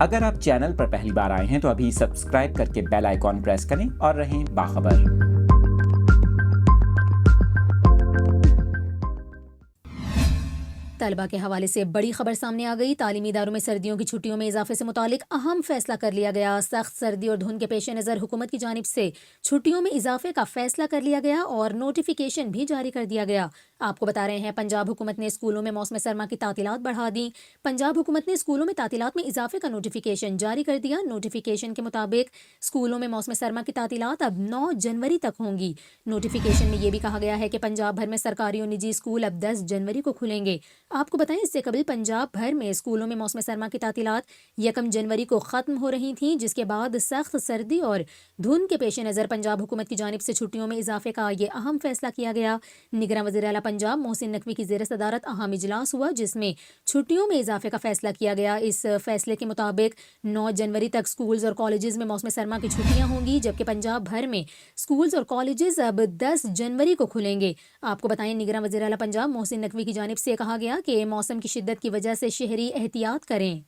اگر آپ چینل پر پہلی بار آئے ہیں تو ابھی سبسکرائب کر کے بیل آئیکن پریس کریں اور رہیں باخبر۔ طلبہ کے حوالے سے بڑی خبر سامنے آ گئی۔ تعلیمی اداروں میں سردیوں کی چھٹیوں میں اضافے سے متعلق اہم فیصلہ کر لیا گیا۔ سخت سردی اور دھند کے پیش نظر حکومت کی جانب سے چھٹیوں میں اضافے کا فیصلہ کر لیا گیا اور نوٹیفیکیشن بھی جاری کر دیا گیا۔ آپ کو بتا رہے ہیں پنجاب حکومت نے اسکولوں میں موسم سرما کی تعطیلات بڑھا دیں۔ پنجاب حکومت نے اسکولوں میں تعطیلات میں اضافے کا نوٹیفیکیشن جاری کر دیا۔ نوٹیفیکیشن کے مطابق اسکولوں میں موسم سرما کی تعطیلات اب 9 جنوری تک ہوں گی۔ نوٹیفیکیشن میں یہ بھی کہا گیا ہے کہ پنجاب بھر میں سرکاری اور نجی اسکول اب 10 جنوری کو کھلیں گے۔ آپ کو بتائیں اس سے قبل پنجاب بھر میں اسکولوں میں موسم سرما کی تعطیلات 1 جنوری کو ختم ہو رہی تھیں، جس کے بعد سخت سردی اور دھند کے پیش نظر پنجاب حکومت کی جانب سے چھٹیوں میں اضافے کا یہ اہم فیصلہ کیا گیا۔ نگراں وزیر اعلیٰ پنجاب محسن نقوی کی زیر صدارت اہم اجلاس ہوا، جس میں چھٹیوں میں اضافے کا فیصلہ کیا گیا۔ اس فیصلے کے مطابق 9 جنوری تک اسکولز اور کالجز میں موسم سرما کی چھٹیاں ہوں گی، جبکہ پنجاب بھر میں اسکولز اور کالجز اب 10 جنوری کو کھلیں گے۔ آپ کو بتائیں نگراں وزیر اعلیٰ پنجاب محسن نقوی کی جانب سے کہا گیا کہ موسم کی شدت کی وجہ سے شہری احتیاط کریں۔